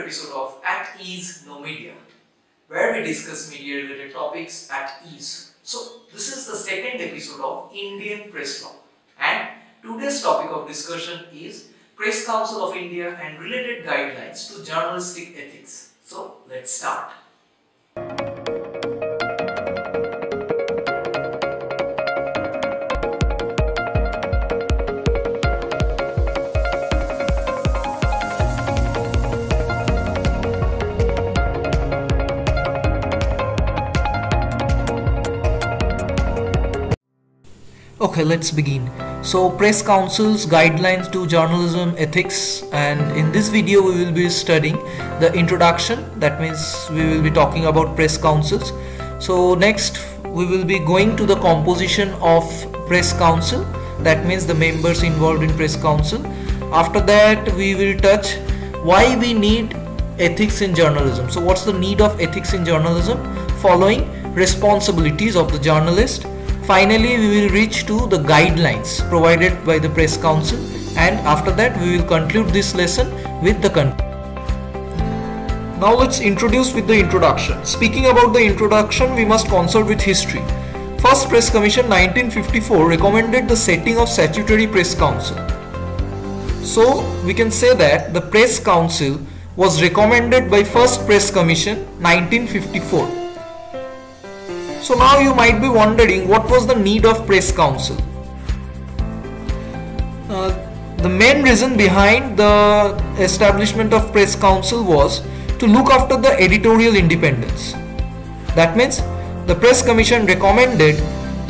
episode of At Ease No Media, where we discuss media related topics at ease. So this is the second episode of Indian Press Law, and today's topic of discussion is Press Council of India and related guidelines to journalistic ethics. So let's start. Okay, let's begin. So, Press Council's guidelines to journalism ethics, and in this video we will be studying the introduction. That means we will be talking about Press Councils. So next we will be going to the composition of Press Council. That means the members involved in Press Council. After that we will touch why we need ethics in journalism. So what's the need of ethics in journalism? Following responsibilities of the journalist. Finally, we will reach to the guidelines provided by the Press Council, and after that we will conclude this lesson with the content. Now let's introduce with the introduction. Speaking about the introduction, we must consult with history. First Press Commission 1954 recommended the setting of statutory Press Council. So we can say that the Press Council was recommended by First Press Commission 1954. So now you might be wondering what was the need of Press Council. The main reason behind the establishment of Press Council was to look after the editorial independence. That means the Press Commission recommended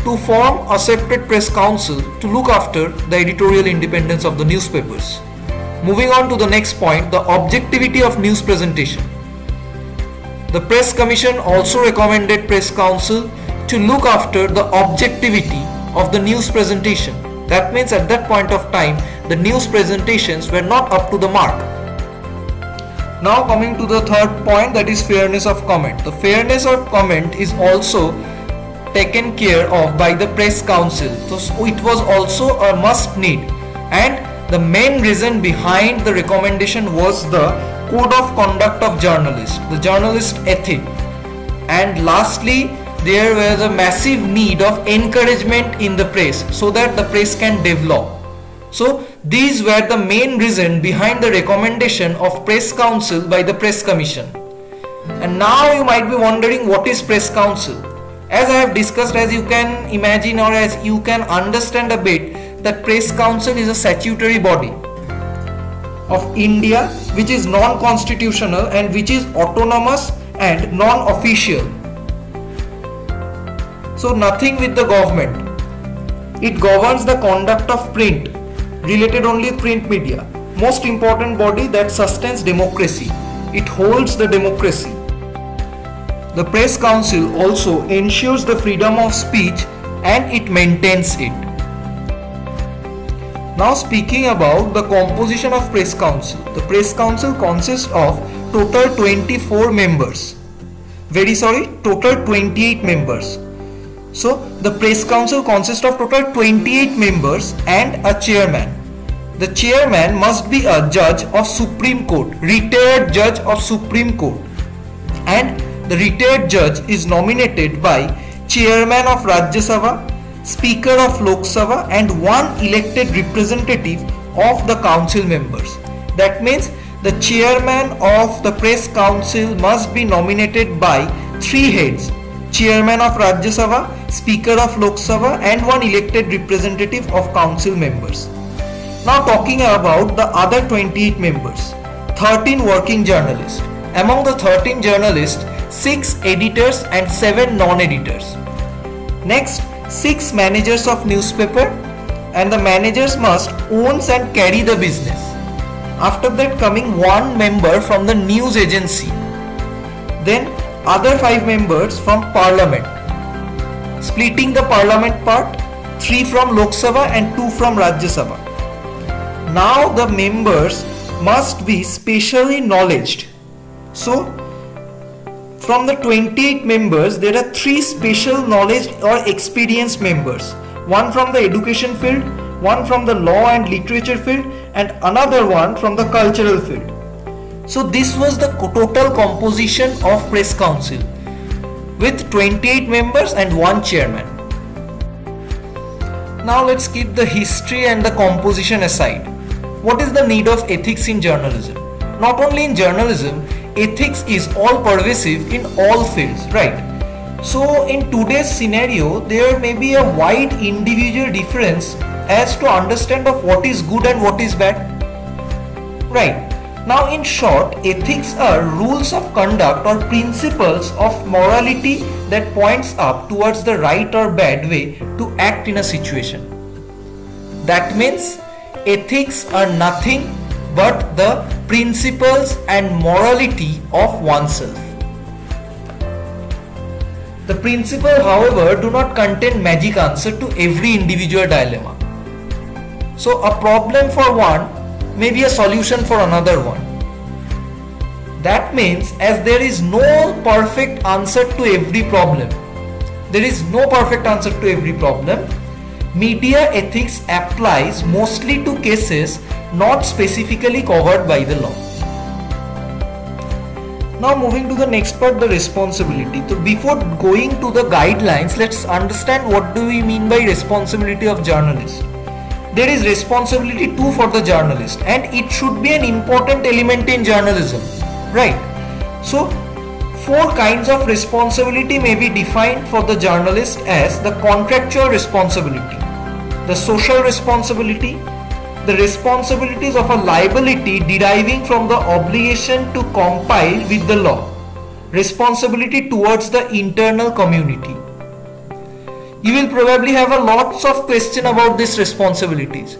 to form a separate Press Council to look after the editorial independence of the newspapers. Moving on to the next point, the objectivity of news presentation. The Press Commission also recommended Press Council to look after the objectivity of the news presentation. That means at that point of time, the news presentations were not up to the mark. Now coming to the third point, that is fairness of comment. The fairness of comment is also taken care of by the Press Council. So it was also a must need, and the main reason behind the recommendation was the Code of Conduct of Journalists, the journalist ethic. And lastly, there was a massive need of encouragement in the press so that the press can develop. So these were the main reason behind the recommendation of Press Council by the Press Commission. And now you might be wondering, what is Press Council? As I have discussed, as you can imagine or as you can understand a bit, that Press Council is a statutory body of India which is non-constitutional and which is autonomous and non-official. So nothing with the government. It governs the conduct of print, related only print media. Most important body that sustains democracy. It holds the democracy. The Press Council also ensures the freedom of speech and it maintains it. Now speaking about the composition of Press Council. The Press Council consists of total 24 members. Total 28 members. So the Press Council consists of total 28 members and a chairman. The chairman must be a judge of Supreme Court, retired judge of Supreme Court. And the retired judge is nominated by chairman of Rajya Sabha, Speaker of Lok Sabha, and one elected representative of the council members. That means the chairman of the Press Council must be nominated by three heads: chairman of Rajya Sabha, Speaker of Lok Sabha, and one elected representative of council members. Now talking about the other 28 members, 13 working journalists. Among the 13 journalists, 6 editors and 7 non-editors. Next, 6 managers of newspaper, and the managers must own and carry the business. After that coming 1 member from the news agency. Then other 5 members from parliament. Splitting the parliament part, 3 from Lok Sabha and 2 from Rajya Sabha. Now the members must be specially knowledged. So from the 28 members, there are 3 special knowledge or experienced members. One from the education field, one from the law and literature field, and another one from the cultural field. So this was the total composition of press council with 28 members and 1 chairman. Now let's keep the history and the composition aside. What is the need of ethics in journalism? Not only in journalism, ethics is all pervasive in all fields, right? So in today's scenario, there may be a wide individual difference as to understand of what is good and what is bad, right? Now in short, ethics are rules of conduct or principles of morality that points up towards the right or bad way to act in a situation. That means ethics are nothing but the principles and morality of oneself. The principle, however, do not contain magic answer to every individual dilemma. So a problem for one may be a solution for another one. That means as there is no perfect answer to every problem, media ethics applies mostly to cases not specifically covered by the law. Now moving to the next part, the responsibility. So before going to the guidelines, let's understand what do we mean by responsibility of journalists. There is responsibility too for the journalist, and it should be an important element in journalism, right? So 4 kinds of responsibility may be defined for the journalist as the contractual responsibility, the social responsibility, the responsibilities of a liability deriving from the obligation to comply with the law, responsibility towards the internal community. You will probably have a lots of question about these responsibilities.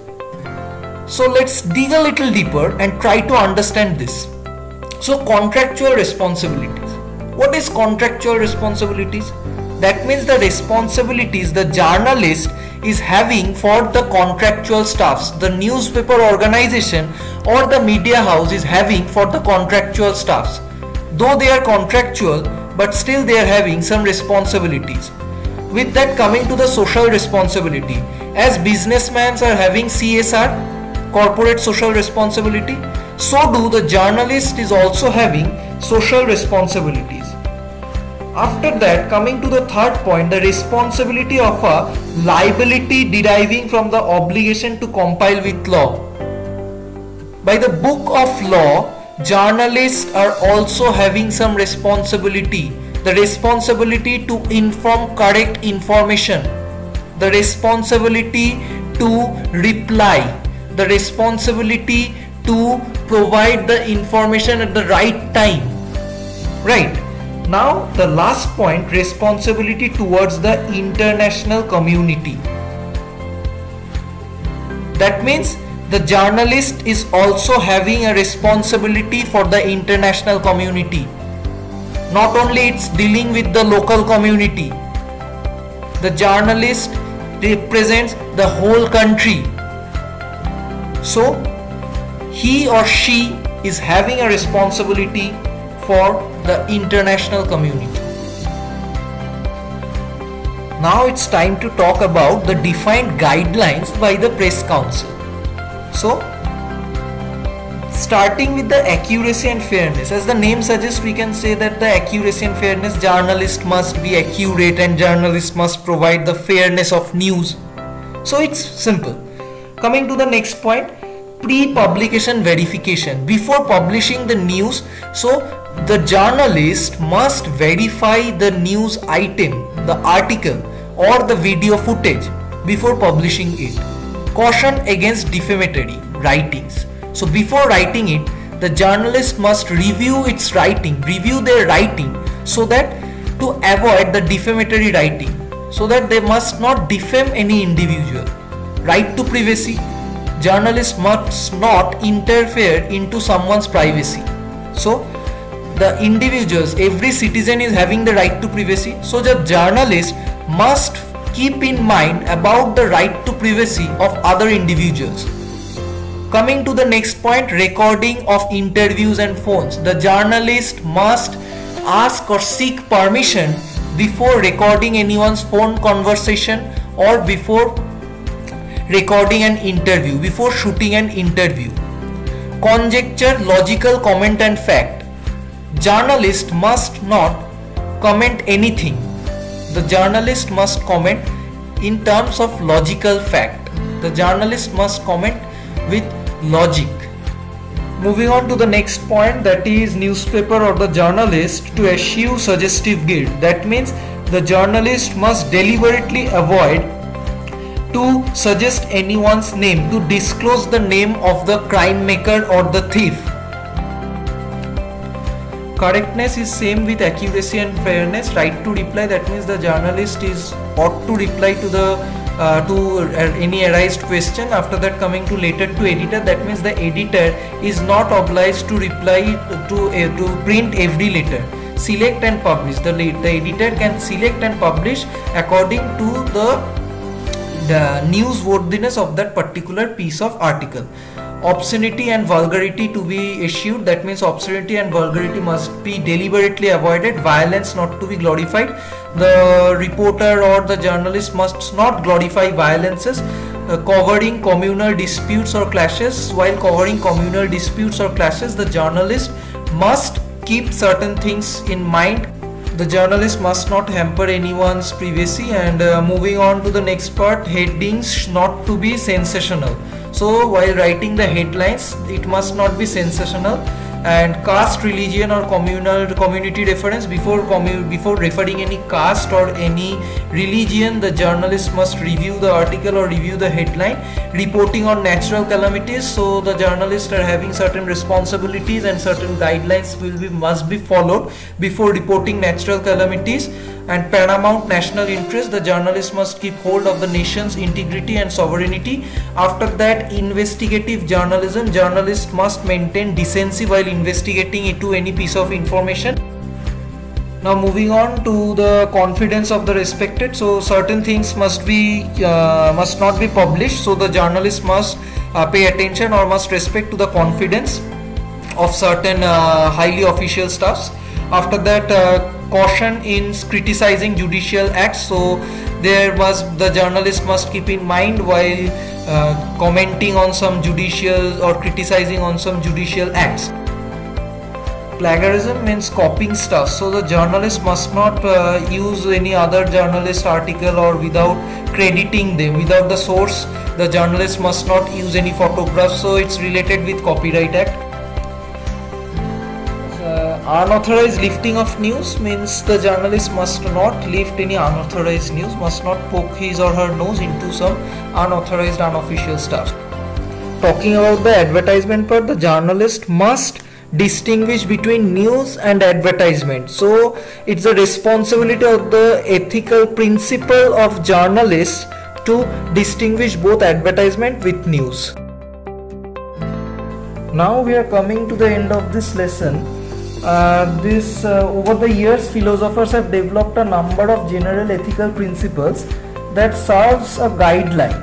So let's dig a little deeper and try to understand this. So contractual responsibilities. What is contractual responsibilities? That means the responsibilities the journalist is having for the contractual staffs, the newspaper organization or the media house is having for the contractual staffs. Though they are contractual, but still they are having some responsibilities. With that, coming to the social responsibility, as businessmen are having CSR, corporate social responsibility, so do the journalist is also having social responsibilities. After that, coming to the third point, the responsibility of a liability deriving from the obligation to comply with law. By the book of law, journalists are also having some responsibility. The responsibility to inform correct information, the responsibility to reply, the responsibility to provide the information at the right time, right? Now the last point, responsibility towards the international community. That means the journalist is also having a responsibility for the international community. Not only it's dealing with the local community, the journalist represents the whole country. So he or she is having a responsibility for the international community. Now it's time to talk about the defined guidelines by the Press Council. So starting with the accuracy and fairness, as the name suggests, we can say that the accuracy and fairness, journalist must be accurate and journalist must provide the fairness of news. So it's simple. Coming to the next point, pre-publication verification. Before publishing the news, so the journalist must verify the news item, the article or the video footage before publishing it. Caution against defamatory writings. So before writing it, the journalist must review their writing so that to avoid the defamatory writing, so that they must not defame any individual. Right to privacy. Journalist must not interfere into someone's privacy. So the individuals, every citizen is having the right to privacy. So the journalist must keep in mind about the right to privacy of other individuals. Coming to the next point, recording of interviews and phones. The journalist must ask or seek permission before recording anyone's phone conversation or before recording an interview, before shooting an interview. conjecture, logical comment and fact. Journalist must not comment anything. The journalist must comment in terms of logical fact. The journalist must comment with logic. Moving on to the next point, that is newspaper or the journalist to eschew suggestive guilt. That means the journalist must deliberately avoid to suggest anyone's name, to disclose the name of the crime maker or the thief. Correctness is same with accuracy and fairness. Right to reply, that means the journalist ought to reply to the any arised question. After that, coming to letter to editor, that means the editor is not obliged to reply to print every letter. Select and publish. The editor can select and publish according to the newsworthiness of that particular piece of article. Obscenity and vulgarity to be eschewed, that means obscenity and vulgarity must be deliberately avoided. Violence not to be glorified. The reporter or the journalist must not glorify violences. Covering communal disputes or clashes. While covering communal disputes or clashes, the journalist must keep certain things in mind. The journalist must not hamper anyone's privacy. And moving on to the next part, headings not to be sensational. So while writing the headlines, it must not be sensational. And caste, religion or community reference, before referring any caste or any religion, the journalist must review the article or review the headline. Reporting on natural calamities, so the journalists are having certain responsibilities and certain guidelines must be followed before reporting natural calamities. And paramount national interest, the journalist must keep hold of the nation's integrity and sovereignty. After that, investigative journalism, journalists must maintain decency while investigating into any piece of information. Now moving on to the confidence of the respected, so certain things must not be published, so the journalist must pay attention or must respect to the confidence of certain highly official staffs. After that, caution in criticizing judicial acts, so the journalist must keep in mind while commenting on some judicial or criticizing on some judicial acts. Plagiarism means copying stuff, so the journalist must not use any other journalist article or without crediting them, without the source. The journalist must not use any photographs, so it's related with Copyright Act. Unauthorized lifting of news means the journalist must not lift any unauthorized news, must not poke his or her nose into some unauthorized, unofficial stuff. Talking about the advertisement part, the journalist must distinguish between news and advertisement. So it's the responsibility of the ethical principle of journalists to distinguish both advertisement with news. Now we are coming to the end of this lesson. Over the years, philosophers have developed a number of general ethical principles that serves a guideline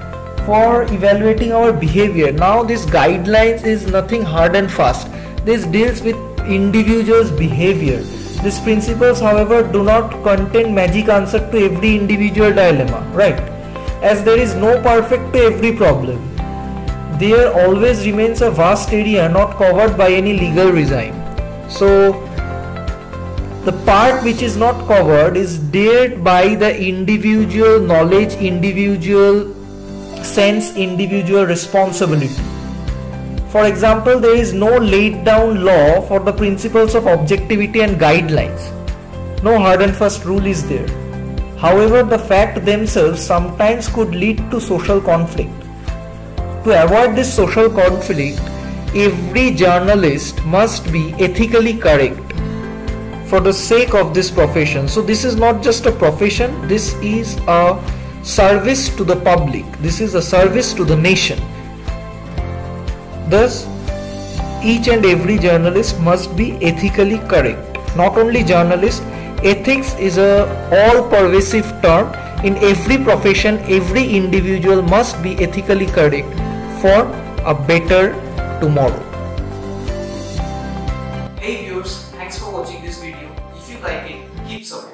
for evaluating our behavior. Now this guidelines is nothing hard and fast. This deals with individuals' behavior. These principles, however, do not contain magic answer to every individual dilemma, right? As there is no perfect to every problem, there always remains a vast area not covered by any legal regime. So the part which is not covered is dared by the individual knowledge, individual sense, individual responsibility. For example, there is no laid down law for the principles of objectivity and guidelines. No hard and fast rule is there. However, the facts themselves sometimes could lead to social conflict. To avoid this social conflict, every journalist must be ethically correct for the sake of this profession. So this is not just a profession, this is a service to the public, this is a service to the nation. Thus, each and every journalist must be ethically correct. Not only journalists, ethics is a all-pervasive term. In every profession, every individual must be ethically correct for a better tomorrow. Hey viewers, thanks for watching this video. If you like it, keep supporting.